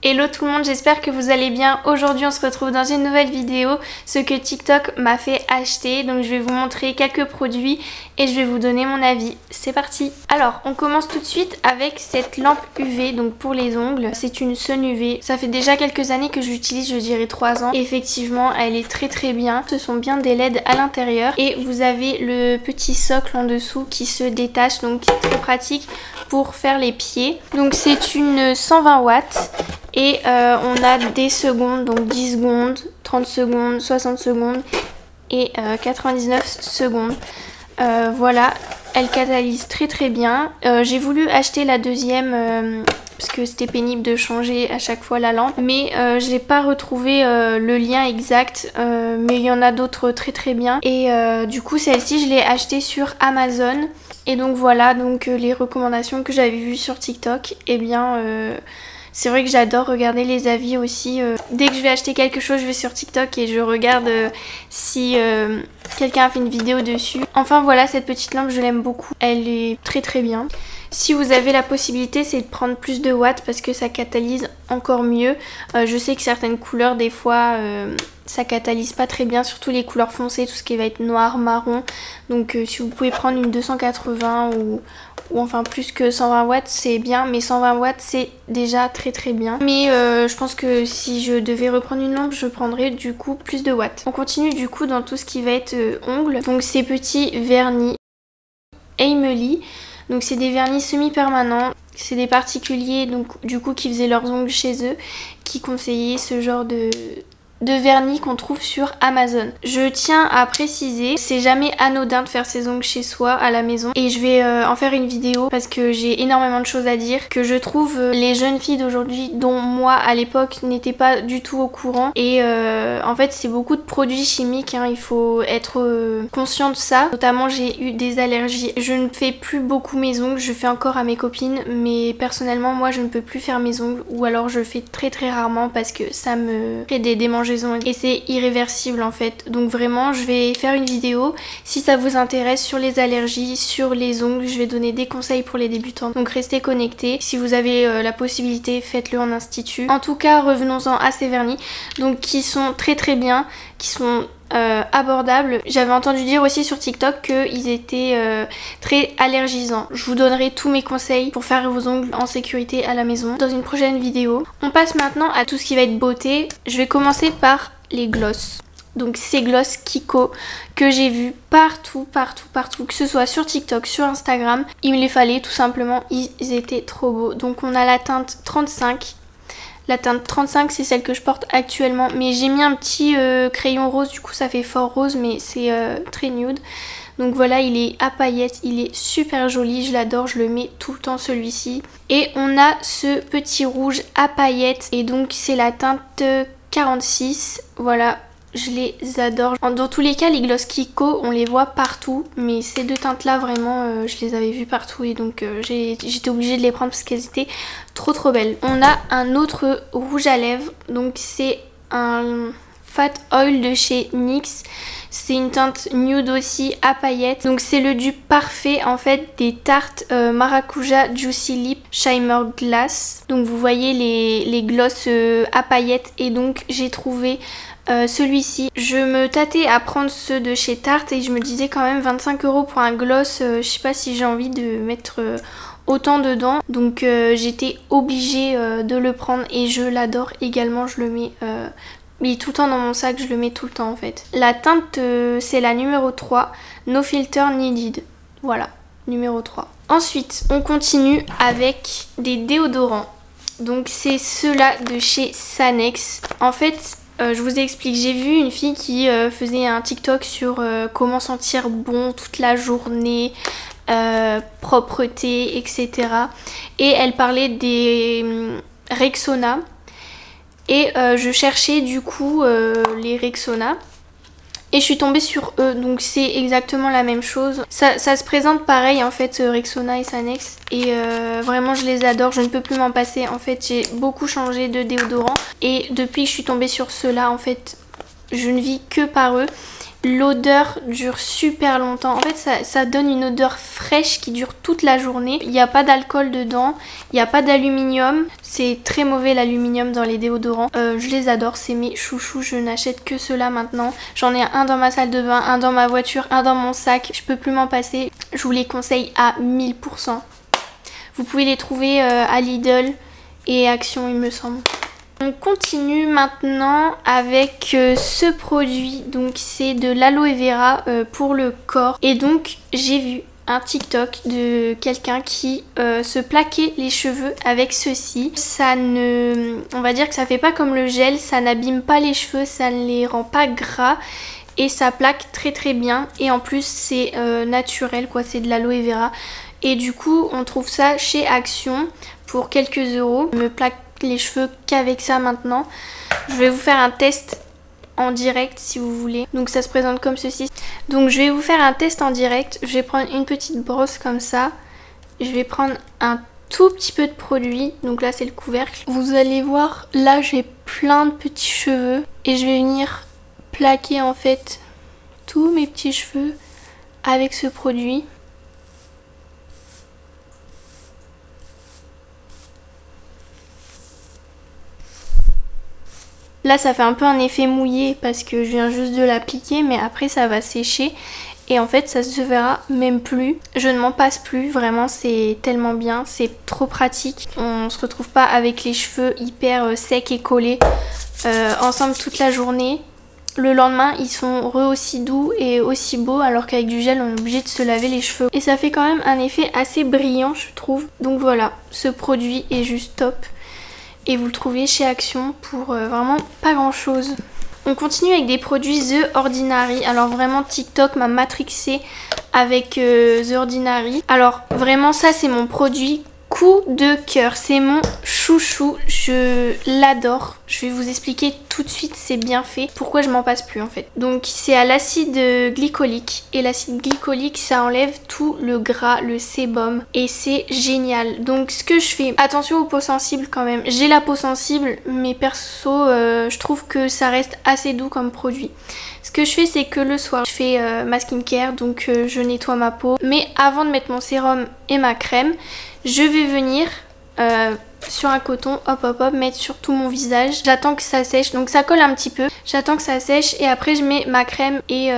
Hello tout le monde, j'espère que vous allez bien. Aujourd'hui on se retrouve dans une nouvelle vidéo, ce que TikTok m'a fait acheter. Donc je vais vous montrer quelques produits et je vais vous donner mon avis. C'est parti. Alors on commence tout de suite avec cette lampe UV, donc pour les ongles. C'est une Sun UV. Ça fait déjà quelques années que j'utilise, je dirais 3 ans. Et effectivement elle est très bien. Ce sont bien des LED à l'intérieur. Et vous avez le petit socle en dessous qui se détache, donc c'est très pratique pour faire les pieds. Donc c'est une 120 watts. Et on a des secondes, donc 10 secondes, 30 secondes, 60 secondes et 99 secondes. Voilà, elle catalyse très bien. J'ai voulu acheter la deuxième parce que c'était pénible de changer à chaque fois la lampe. Mais j'ai pas retrouvé le lien exact, mais il y en a d'autres très bien. Et du coup celle-ci je l'ai achetée sur Amazon. Et donc voilà, donc les recommandations que j'avais vues sur TikTok, eh bien... c'est vrai que j'adore regarder les avis aussi. Dès que je vais acheter quelque chose, je vais sur TikTok et je regarde si quelqu'un a fait une vidéo dessus. Enfin voilà, cette petite lampe, je l'aime beaucoup. Elle est très bien. Si vous avez la possibilité, c'est de prendre plus de watts parce que ça catalyse encore mieux. Je sais que certaines couleurs, des fois, ça catalyse pas très bien, surtout les couleurs foncées, tout ce qui va être noir, marron. Donc si vous pouvez prendre une 280 ou enfin plus que 120 watts, c'est bien. Mais 120 watts, c'est déjà très bien. Mais je pense que si je devais reprendre une lampe, je prendrais du coup plus de watts. On continue du coup dans tout ce qui va être ongles. Donc ces petits vernis Emily. Donc c'est des vernis semi-permanents, c'est des particuliers donc du coup qui faisaient leurs ongles chez eux, qui conseillaient ce genre de vernis qu'on trouve sur Amazon. Je tiens à préciser, c'est jamais anodin de faire ses ongles chez soi à la maison et je vais en faire une vidéo parce que j'ai énormément de choses à dire, que je trouve les jeunes filles d'aujourd'hui, dont moi à l'époque n'étais pas du tout au courant, et en fait c'est beaucoup de produits chimiques, hein, il faut être conscient de ça. Notamment j'ai eu des allergies, je ne fais plus beaucoup mes ongles, je fais encore à mes copines, mais personnellement moi je ne peux plus faire mes ongles, ou alors je fais très rarement parce que ça me fait des démangeaisons et c'est irréversible en fait. Donc vraiment je vais faire une vidéo si ça vous intéresse sur les allergies, sur les ongles. Je vais donner des conseils pour les débutants, donc restez connectés. Si vous avez la possibilité, faites-le en institut. En tout cas revenons-en à ces vernis, donc qui sont très bien, qui sont abordables. J'avais entendu dire aussi sur TikTok qu'ils étaient très allergisants. Je vous donnerai tous mes conseils pour faire vos ongles en sécurité à la maison dans une prochaine vidéo. On passe maintenant à tout ce qui va être beauté. Je vais commencer par les glosses. Donc ces glosses Kiko que j'ai vu partout, que ce soit sur TikTok, sur Instagram. Il me les fallait tout simplement, ils étaient trop beaux. Donc on a la teinte 35. La teinte 35 c'est celle que je porte actuellement, mais j'ai mis un petit crayon rose, du coup ça fait fort rose, mais c'est très nude. Donc voilà, il est à paillettes, il est super joli, je l'adore, je le mets tout le temps celui-ci. Et on a ce petit rouge à paillettes, et donc c'est la teinte 46, voilà. Je les adore. Dans tous les cas, les gloss Kiko, on les voit partout. Mais ces deux teintes-là, vraiment, je les avais vues partout. Et donc, j'étais obligée de les prendre parce qu'elles étaient trop belles. On a un autre rouge à lèvres. Donc, c'est un Fat Oil de chez NYX. C'est une teinte nude aussi à paillettes. Donc, c'est le dupe parfait, en fait, des Tarte Maracuja Juicy Lip Shimmer Glass. Donc, vous voyez les gloss à paillettes. Et donc, j'ai trouvé... celui-ci. Je me tâtais à prendre ceux de chez Tarte et je me disais quand même 25 € pour un gloss, je sais pas si j'ai envie de mettre autant dedans. Donc j'étais obligée de le prendre et je l'adore également, je le mets... il est tout le temps dans mon sac, je le mets tout le temps en fait. La teinte c'est la numéro 3, No Filter Needed. Voilà, numéro 3. Ensuite on continue avec des déodorants. Donc c'est ceux-là de chez Sanex. En fait... je vous explique, j'ai vu une fille qui faisait un TikTok sur comment sentir bon toute la journée, propreté, etc. Et elle parlait des Rexona. Et je cherchais du coup les Rexona. Et je suis tombée sur eux, donc c'est exactement la même chose. Ça se présente pareil en fait, Rexona et Sanex. Et vraiment je les adore, je ne peux plus m'en passer. En fait j'ai beaucoup changé de déodorant. Et depuis que je suis tombée sur ceux-là, en fait je ne vis que par eux. L'odeur dure super longtemps. En fait, ça donne une odeur fraîche qui dure toute la journée. Il n'y a pas d'alcool dedans, il n'y a pas d'aluminium. C'est très mauvais l'aluminium dans les déodorants. Je les adore, c'est mes chouchous. Je n'achète que ceux-là maintenant. J'en ai un dans ma salle de bain, un dans ma voiture, un dans mon sac. Je peux plus m'en passer. Je vous les conseille à 1000%. Vous pouvez les trouver à Lidl et Action, il me semble. On continue maintenant avec ce produit, donc c'est de l'aloe vera pour le corps. Et donc j'ai vu un TikTok de quelqu'un qui se plaquait les cheveux avec ceci. Ça ne... On va dire que ça fait pas comme le gel, ça n'abîme pas les cheveux, ça ne les rend pas gras. Et ça plaque très très bien. Et en plus c'est naturel quoi, c'est de l'aloe vera. Et du coup on trouve ça chez Action pour quelques euros. Je me plaque les cheveux qu'avec ça maintenant. Je vais vous faire un test en direct si vous voulez. Donc ça se présente comme ceci. Donc je vais vous faire un test en direct. Je vais prendre une petite brosse comme ça. Je vais prendre un tout petit peu de produit. Donc là c'est le couvercle. Vous allez voir, là j'ai plein de petits cheveux. Et je vais venir plaquer en fait tous mes petits cheveux avec ce produit. Là ça fait un peu un effet mouillé parce que je viens juste de l'appliquer, mais après ça va sécher et en fait ça se verra même plus. Je ne m'en passe plus, vraiment c'est tellement bien, c'est trop pratique. On se retrouve pas avec les cheveux hyper secs et collés ensemble toute la journée. Le lendemain ils sont aussi doux et aussi beaux, alors qu'avec du gel on est obligé de se laver les cheveux. Et ça fait quand même un effet assez brillant je trouve. Donc voilà, ce produit est juste top. Et vous le trouvez chez Action pour vraiment pas grand chose. On continue avec des produits The Ordinary. Alors vraiment TikTok m'a matrixé avec The Ordinary. Alors vraiment ça c'est mon produit coup de cœur. C'est mon chouchou, je l'adore. Je vais vous expliquer tout de suite, c'est bien fait. Pourquoi je m'en passe plus en fait. Donc c'est à l'acide glycolique. Et l'acide glycolique ça enlève tout le gras, le sébum. Et c'est génial. Donc ce que je fais, attention aux peaux sensibles quand même. J'ai la peau sensible mais perso je trouve que ça reste assez doux comme produit. Ce que je fais c'est que le soir je fais ma skincare, donc je nettoie ma peau. Mais avant de mettre mon sérum et ma crème, je vais venir sur un coton, hop hop hop, mettre sur tout mon visage. J'attends que ça sèche, donc ça colle un petit peu. J'attends que ça sèche et après je mets ma crème et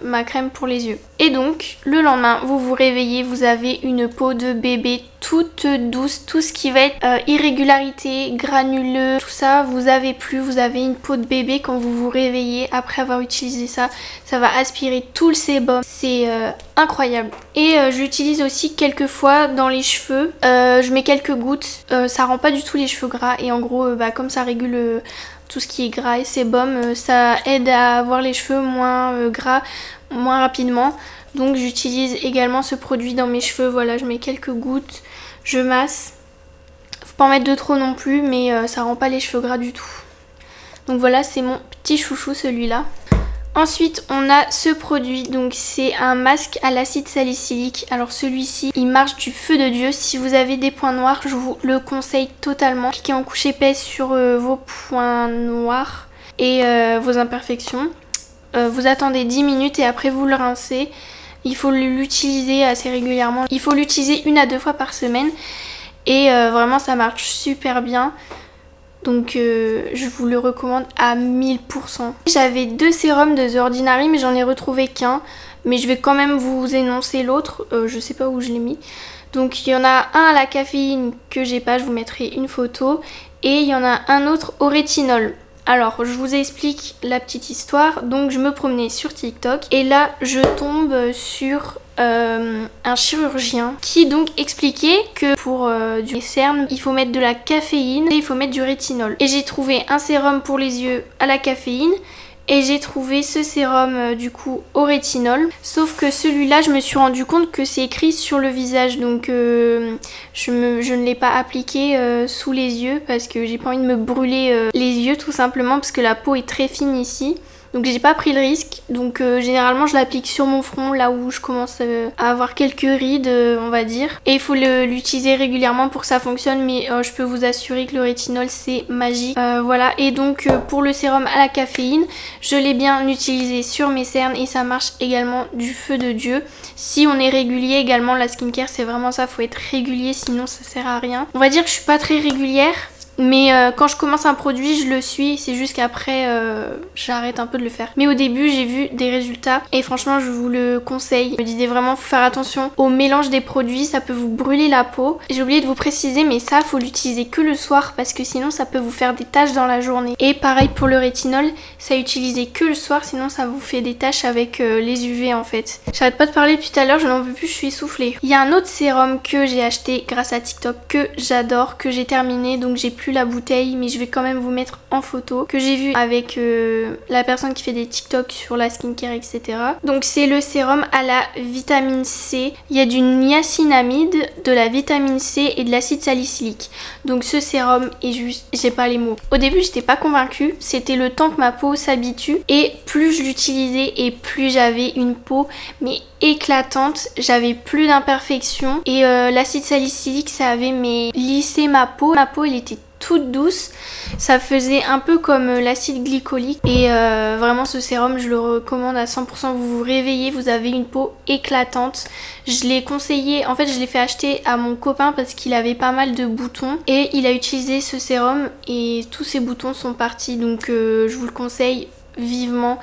ma crème pour les yeux. Et donc le lendemain vous vous réveillez, vous avez une peau de bébé toute douce. Tout ce qui va être irrégularité, granuleux, tout ça vous avez plus. Vous avez une peau de bébé quand vous vous réveillez après avoir utilisé ça. Ça va aspirer tout le sébum, c'est incroyable. Et j'utilise aussi quelques fois dans les cheveux, je mets quelques gouttes, ça rend pas du tout les cheveux gras et en gros comme ça régule tout ce qui est gras et sébum, ça aide à avoir les cheveux moins gras moins rapidement. Donc j'utilise également ce produit dans mes cheveux. Voilà, je mets quelques gouttes, je masse. Faut pas en mettre de trop non plus, mais ça rend pas les cheveux gras du tout. Donc voilà, c'est mon petit chouchou celui-là. Ensuite on a ce produit, donc c'est un masque à l'acide salicylique. Alors celui-ci il marche du feu de Dieu. Si vous avez des points noirs je vous le conseille totalement. Cliquez en couche épaisse sur vos points noirs et vos imperfections. Vous attendez 10 minutes et après vous le rincez. Il faut l'utiliser assez régulièrement. Il faut l'utiliser 1 à 2 fois par semaine. Et vraiment ça marche super bien. Donc je vous le recommande à 1000%. J'avais 2 sérums de The Ordinary mais j'en ai retrouvé qu'un. Mais je vais quand même vous énoncer l'autre. Je sais pas où je l'ai mis. Donc il y en a un à la caféine que j'ai pas. Je vous mettrai une photo. Et il y en a un autre au rétinol. Alors je vous explique la petite histoire. Donc je me promenais sur TikTok et là je tombe sur un chirurgien qui donc expliquait que pour du cerne il faut mettre de la caféine et il faut mettre du rétinol. Et j'ai trouvé un sérum pour les yeux à la caféine et j'ai trouvé ce sérum du coup au rétinol. Sauf que celui-là je me suis rendu compte que c'est écrit sur le visage, donc je ne l'ai pas appliqué sous les yeux parce que j'ai pas envie de me brûler les yeux tout simplement parce que la peau est très fine ici. Donc j'ai pas pris le risque. Donc généralement je l'applique sur mon front, là où je commence à avoir quelques rides on va dire. Et il faut l'utiliser régulièrement pour que ça fonctionne, mais je peux vous assurer que le rétinol c'est magique. Voilà, et donc pour le sérum à la caféine, je l'ai bien utilisé sur mes cernes et ça marche également du feu de Dieu. Si on est régulier également, la skincare c'est vraiment ça, faut être régulier sinon ça sert à rien. On va dire que je suis pas très régulière, mais quand je commence un produit je le suis, c'est juste qu'après j'arrête un peu de le faire. Mais au début j'ai vu des résultats et franchement je vous le conseille. Je me disais vraiment faut faire attention au mélange des produits, ça peut vous brûler la peau. J'ai oublié de vous préciser, mais ça faut l'utiliser que le soir parce que sinon ça peut vous faire des taches dans la journée. Et pareil pour le rétinol, ça utilisé que le soir, sinon ça vous fait des taches avec les UV en fait. J'arrête pas de parler depuis tout à l'heure, je n'en peux plus, je suis essoufflée. Il y a un autre sérum que j'ai acheté grâce à TikTok que j'adore, que j'ai terminé, donc j'ai plus la bouteille mais je vais quand même vous mettre en photo, que j'ai vu avec la personne qui fait des TikTok sur la skincare etc. Donc c'est le sérum à la vitamine C. Il y a du niacinamide, de la vitamine C et de l'acide salicylique. Donc ce sérum est juste, j'ai pas les mots. Au début j'étais pas convaincue, c'était le temps que ma peau s'habitue et plus je l'utilisais et plus j'avais une peau mais éclatante, j'avais plus d'imperfections et l'acide salicylique ça avait lissé ma peau elle était toute douce, ça faisait un peu comme l'acide glycolique et vraiment ce sérum je le recommande à 100%. Vous vous réveillez, vous avez une peau éclatante. Je l'ai conseillé, en fait je l'ai fait acheter à mon copain parce qu'il avait pas mal de boutons et il a utilisé ce sérum et tous ses boutons sont partis, donc je vous le conseille vivement.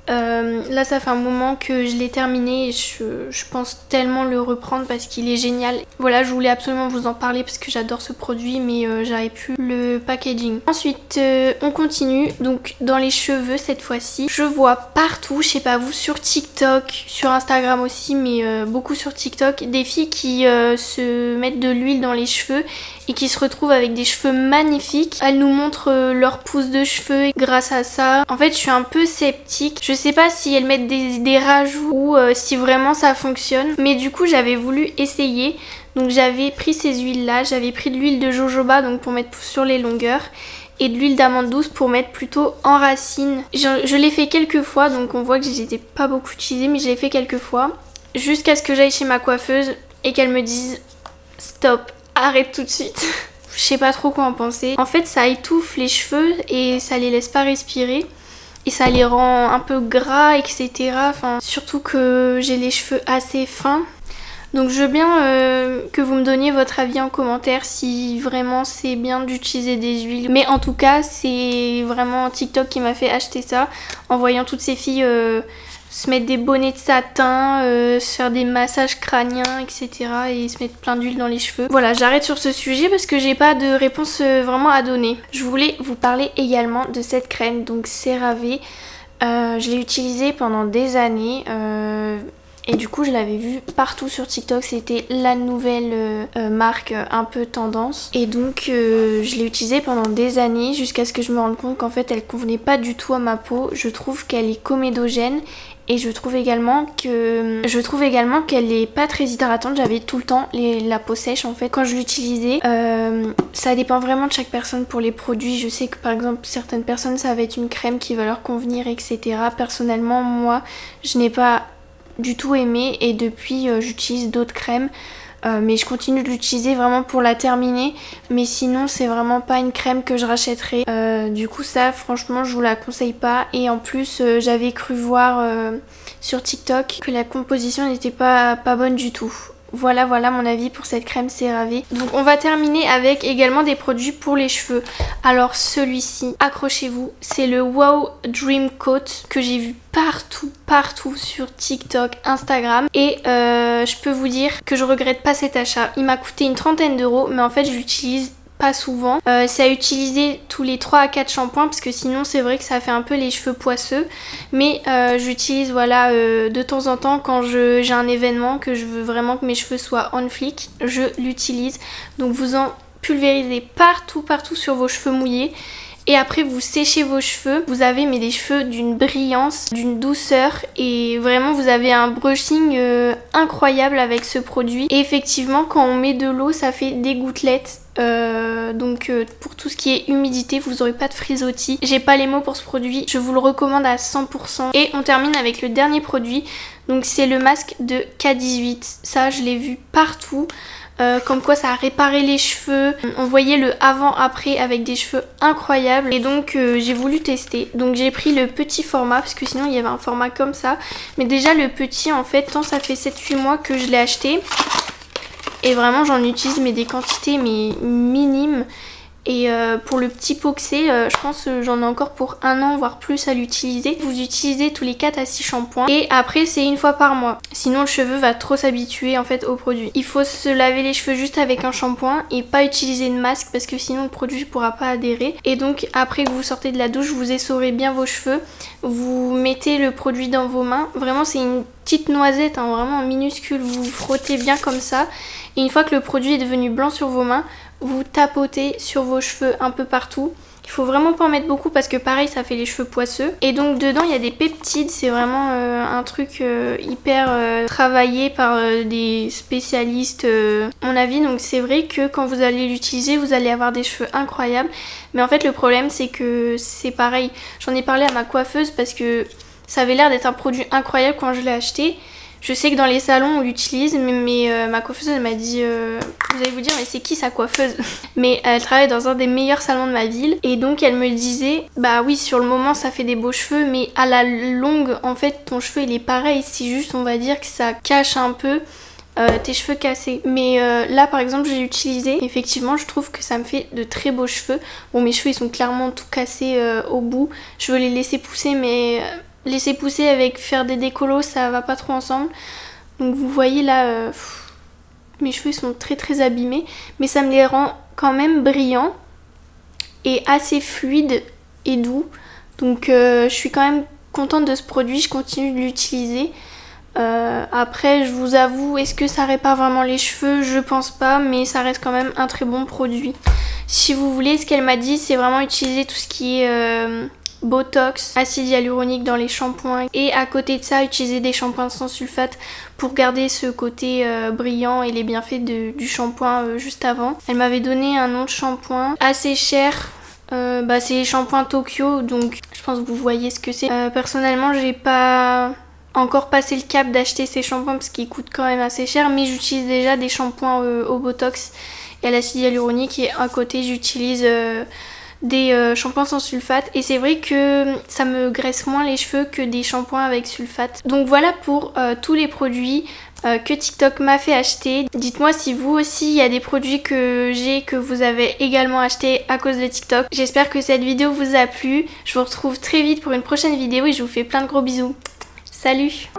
Là ça fait un moment que je l'ai terminé et je pense tellement le reprendre parce qu'il est génial. Voilà, je voulais absolument vous en parler parce que j'adore ce produit mais j'avais plus le packaging. Ensuite on continue, donc dans les cheveux cette fois-ci. Je vois partout, je sais pas vous, sur TikTok, sur Instagram aussi, mais beaucoup sur TikTok, des filles qui se mettent de l'huile dans les cheveux et qui se retrouvent avec des cheveux magnifiques. Elles nous montrent leur pousse de cheveux et grâce à ça, en fait je suis un peu sceptique. Je sais pas si elles mettent des rajouts ou si vraiment ça fonctionne, mais du coup j'avais voulu essayer. Donc j'avais pris ces huiles là, j'avais pris de l'huile de jojoba donc pour mettre sur les longueurs et de l'huile d'amande douce pour mettre plutôt en racine. Je l'ai fait quelques fois, donc on voit que je n'ai pas beaucoup utilisé, mais je l'ai fait quelques fois jusqu'à ce que j'aille chez ma coiffeuse et qu'elle me dise stop, arrête tout de suite. Je sais pas trop quoi en penser. En fait ça étouffe les cheveux et ça les laisse pas respirer. Et ça les rend un peu gras, etc. Enfin, surtout que j'ai les cheveux assez fins. Donc je veux bien que vous me donniez votre avis en commentaire si vraiment c'est bien d'utiliser des huiles. Mais en tout cas, c'est vraiment TikTok qui m'a fait acheter ça. En voyant toutes ces filles se mettre des bonnets de satin, se faire des massages crâniens, etc. et se mettre plein d'huile dans les cheveux. Voilà, j'arrête sur ce sujet parce que j'ai pas de réponse vraiment à donner. Je voulais vous parler également de cette crème, donc CeraVe. Je l'ai utilisée pendant des années. Et du coup je l'avais vue partout sur TikTok, c'était la nouvelle marque un peu tendance. Et donc je l'ai utilisée pendant des années jusqu'à ce que je me rende compte qu'en fait elle convenait pas du tout à ma peau. Je trouve qu'elle est comédogène et je trouve également qu'elle est pas très hydratante. J'avais tout le temps la peau sèche en fait quand je l'utilisais. Ça dépend vraiment de chaque personne pour les produits. Je sais que par exemple certaines personnes ça va être une crème qui va leur convenir, etc. Personnellement moi je n'ai pas du tout aimé et depuis j'utilise d'autres crèmes mais je continue de l'utiliser vraiment pour la terminer, mais sinon c'est vraiment pas une crème que je rachèterai. Du coup ça franchement je vous la conseille pas et en plus j'avais cru voir sur TikTok que la composition n'était pas bonne du tout. Voilà mon avis pour cette crème CeraVe. Donc on va terminer avec également des produits pour les cheveux. Alors celui-ci, accrochez-vous, c'est le Wow Dream Coat que j'ai vu partout sur TikTok, Instagram. Et je peux vous dire que je regrette pas cet achat. Il m'a coûté une trentaine d'euros, mais en fait je l'utilise pas souvent. C'est à utiliser tous les 3 à 4 shampoings parce que sinon c'est vrai que ça fait un peu les cheveux poisseux. Mais j'utilise voilà de temps en temps quand j'ai un événement que je veux vraiment que mes cheveux soient on fleek, je l'utilise. Donc vous en pulvérisez partout sur vos cheveux mouillés. Et après vous séchez vos cheveux, vous avez des cheveux d'une brillance, d'une douceur et vraiment vous avez un brushing incroyable avec ce produit. Et effectivement quand on met de l'eau ça fait des gouttelettes Donc pour tout ce qui est humidité, vous n'aurez pas de frisottis. J'ai pas les mots pour ce produit, je vous le recommande à 100%. Et on termine avec le dernier produit, donc c'est le masque de K18. Ça je l'ai vu partout, comme quoi ça a réparé les cheveux. On voyait le avant-après avec des cheveux incroyables. Et donc j'ai voulu tester. Donc j'ai pris le petit format, parce que sinon il y avait un format comme ça. Mais déjà le petit, en fait, tant ça fait 7-8 mois que je l'ai acheté. Et vraiment j'en utilise mais des quantités mais minimes. Et pour le petit pot que c'est, je pense que j'en ai encore pour 1 an voire plus à l'utiliser. Vous utilisez tous les 4 à 6 shampoings et après c'est 1 fois par mois. Sinon le cheveu va trop s'habituer en fait au produit. Il faut se laver les cheveux juste avec un shampoing et pas utiliser de masque parce que sinon le produit ne pourra pas adhérer. Et donc après que vous sortez de la douche, vous essorez bien vos cheveux. Vous mettez le produit dans vos mains. Vraiment c'est une petite noisette, hein, vraiment minuscule. Vous frottez bien comme ça. Et une fois que le produit est devenu blanc sur vos mains, vous tapotez sur vos cheveux un peu partout. Il faut vraiment pas en mettre beaucoup parce que pareil ça fait les cheveux poisseux. Et donc dedans il y a des peptides, c'est vraiment un truc hyper travaillé par des spécialistes à mon avis. Donc c'est vrai que quand vous allez l'utiliser vous allez avoir des cheveux incroyables. Mais en fait le problème c'est que c'est pareil, j'en ai parlé à ma coiffeuse parce que ça avait l'air d'être un produit incroyable quand je l'ai acheté. Je sais que dans les salons on l'utilise, mais ma coiffeuse elle m'a dit vous allez vous dire mais c'est qui sa coiffeuse? Mais elle travaille dans un des meilleurs salons de ma ville et donc elle me disait bah oui sur le moment ça fait des beaux cheveux mais à la longue en fait ton cheveu il est pareil, c'est juste on va dire que ça cache un peu tes cheveux cassés. Mais là par exemple j'ai utilisé, effectivement je trouve que ça me fait de très beaux cheveux. Bon mes cheveux ils sont clairement tout cassés au bout, je veux les laisser pousser mais... laisser pousser avec faire des décollos ça va pas trop ensemble. Donc vous voyez là mes cheveux sont très abîmés mais ça me les rend quand même brillants et assez fluides et doux. Donc je suis quand même contente de ce produit, je continue de l'utiliser. Après je vous avoue, est-ce que ça répare vraiment les cheveux? Je pense pas, mais ça reste quand même un très bon produit. Si vous voulez, ce qu'elle m'a dit c'est vraiment utiliser tout ce qui est Botox, acide hyaluronique dans les shampoings et à côté de ça utiliser des shampoings sans sulfate pour garder ce côté brillant et les bienfaits du shampoing juste avant. Elle m'avait donné un nom de shampoing assez cher, c'est les shampoings Tokyo, donc je pense que vous voyez ce que c'est. Personnellement j'ai pas encore passé le cap d'acheter ces shampoings parce qu'ils coûtent quand même assez cher, mais j'utilise déjà des shampoings au Botox et à l'acide hyaluronique et à côté j'utilise des shampoings sans sulfate et c'est vrai que ça me graisse moins les cheveux que des shampoings avec sulfate. Donc voilà pour tous les produits que TikTok m'a fait acheter. Dites-moi si vous aussi il y a des produits que j'ai que vous avez également acheté à cause de TikTok. J'espère que cette vidéo vous a plu. Je vous retrouve très vite pour une prochaine vidéo et je vous fais plein de gros bisous. Salut!